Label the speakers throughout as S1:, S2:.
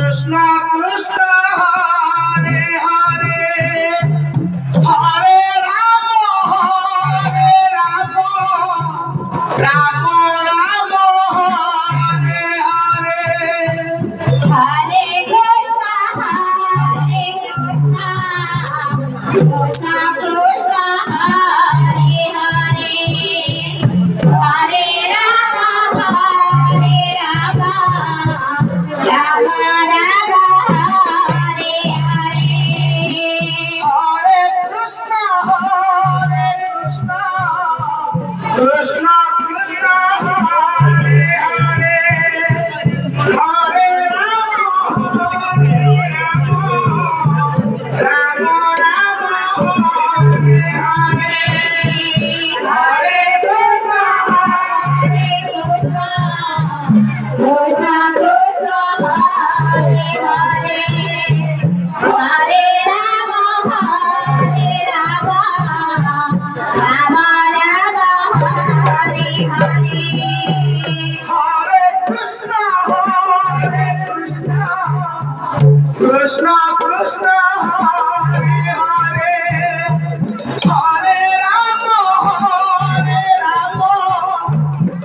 S1: Krishna Krishna Hare Hare Hare Rama Rama Rama Hare Hare
S2: Hare Krishna Krishna Krishna Hare Hare Hare Rama Rama Rama Hare Hare
S1: Hare Krishna Krishna Krishna Hare Hare Hare Rama Rama Rama Hare Hare Hare Krishna
S2: Krishna Krishna Hare Hare Hare Rama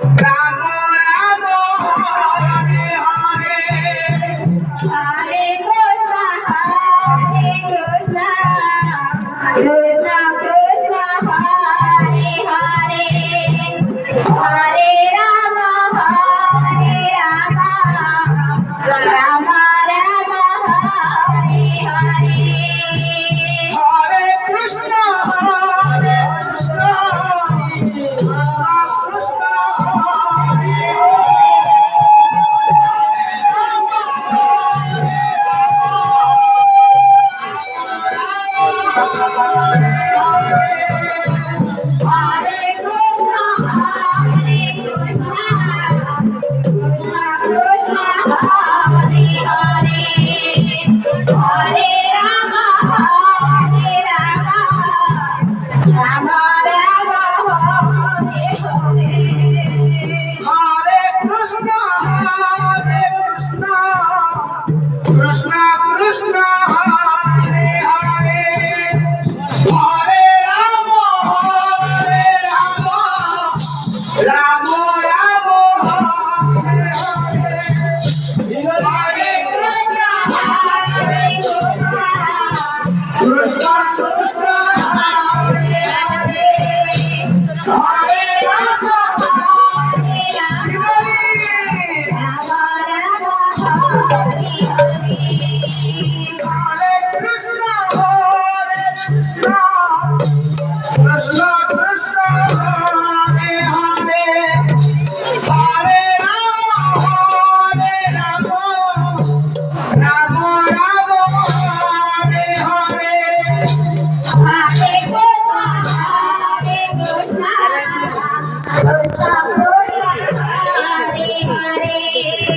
S2: Rama Rama Hare Hare
S1: Hare Krishna Krishna Krishna Hare Hare Hare Rama Rama Rama Hare Hare
S2: Hare Krishna Krishna Krishna Hare Hare Hare Rama Rama Rama Hare Hare
S1: Hare Krishna Krishna Krishna Hare
S2: Hare
S1: Krishna Krishna Hare Hare Hare Rama Rama Rama Hare Hare Hare Krishna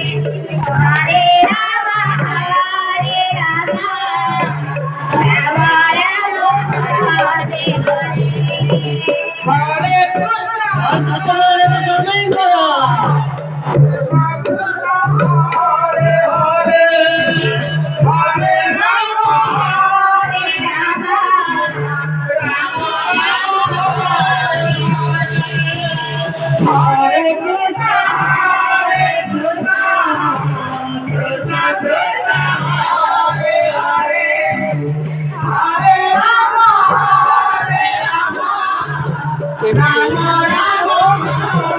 S1: Krishna Hare Hare Hare Rama Hare Krishna Krishna Krishna Hare Hare Hare Rama Rama Rama Hare Hare Hare Krishna Hare Hare Hare Rama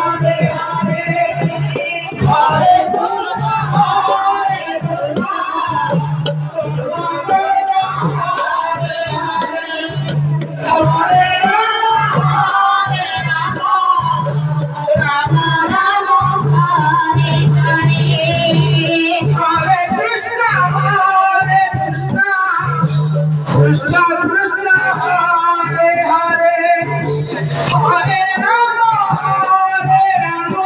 S1: Hare Krishna Krishna Krishna Hare Hare Hare Rama Rama Rama Hare Hare Hare Krishna Hare Krishna Krishna Hare Hare Hare Rama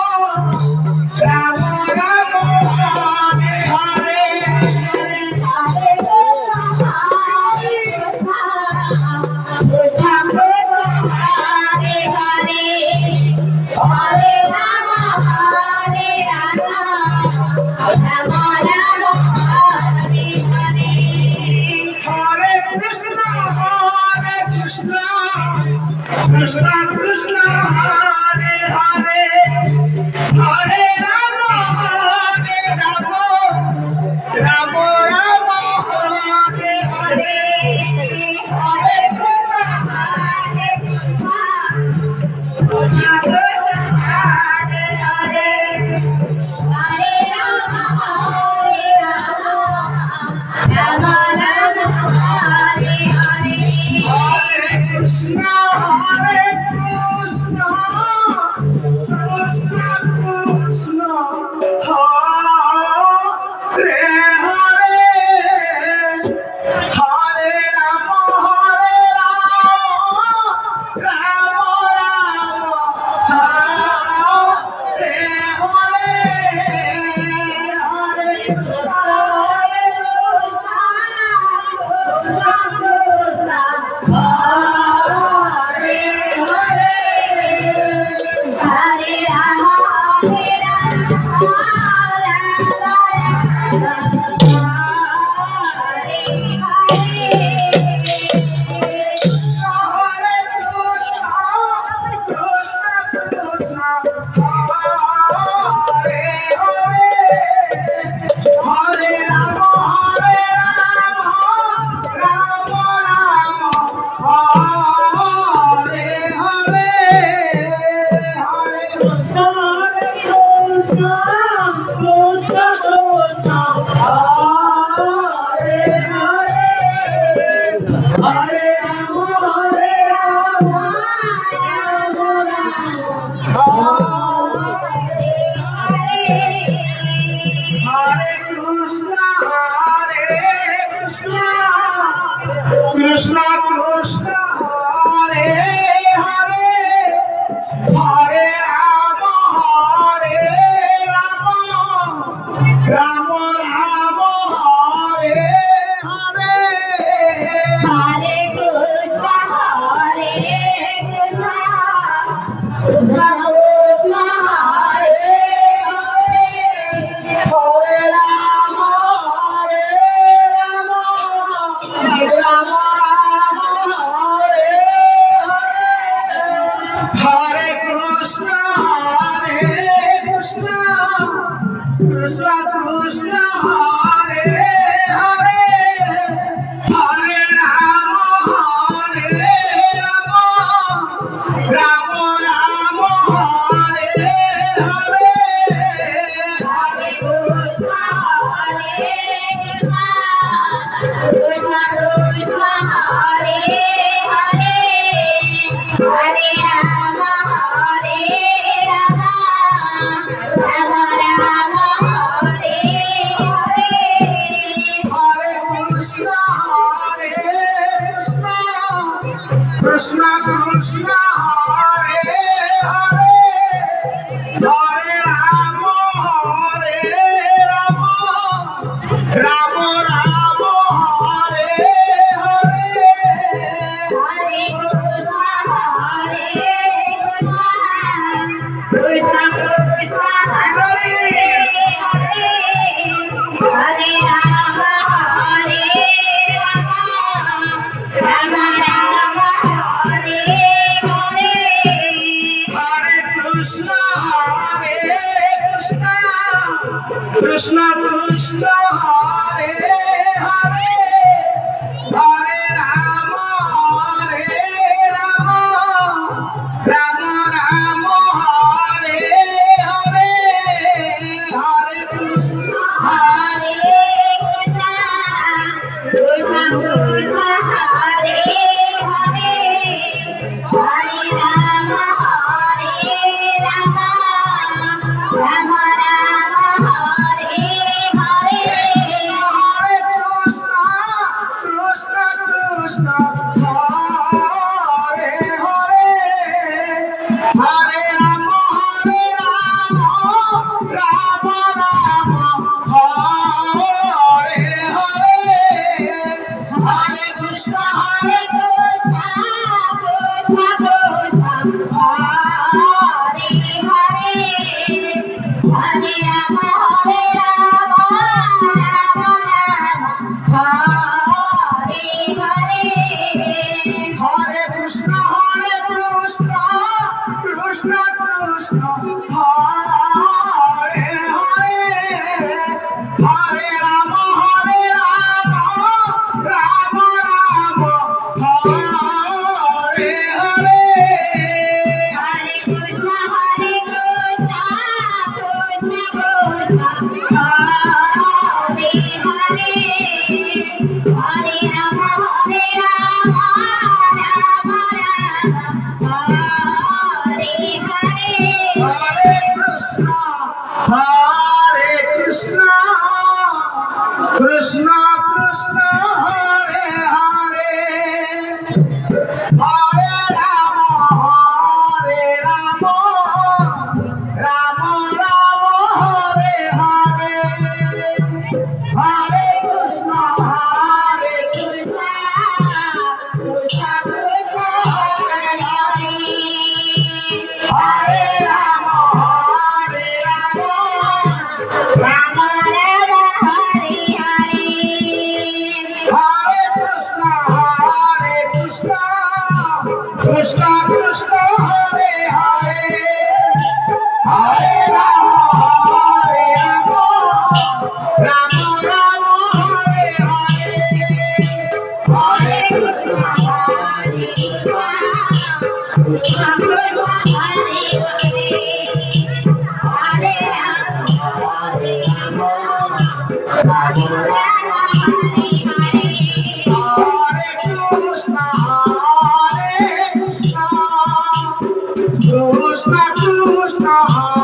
S1: Krishna Krishna Hare Hare Hare Rama Rama Rama Hare Hare Hare Krishna Hare Krishna Krishna Krishna Hare Hare Hare Rama Rama Hare Krishna Krishna Hare Hare Hare Rama Rama Rama Hare Hare
S2: Hare Krishna, Hare Krishna, Krishna Krishna, Hare Hare, Hare Rama, Rama Rama, Hare Hare.
S1: Hare Krishna Krishna Krishna Hare Hare Hare Rama Rama Rama Hare Hare Krishna Krishna Hare Hare Hare Rama Rama Rama Hare Hare Krishna Krishna Hare Hare Hare Rama Rama Rama Hare Hare Hare Krishna
S2: Rama Rama Hare Hare
S1: Krishna Hare Hare Hare Ram Ram Ram Hare Hare Hare Krishna
S2: Hare Krishna Krishna Krishna Hare Hare Hare Ram Hare Ram Ram Ram Hare Hare
S1: Hare Krishna Krishna Krishna Hare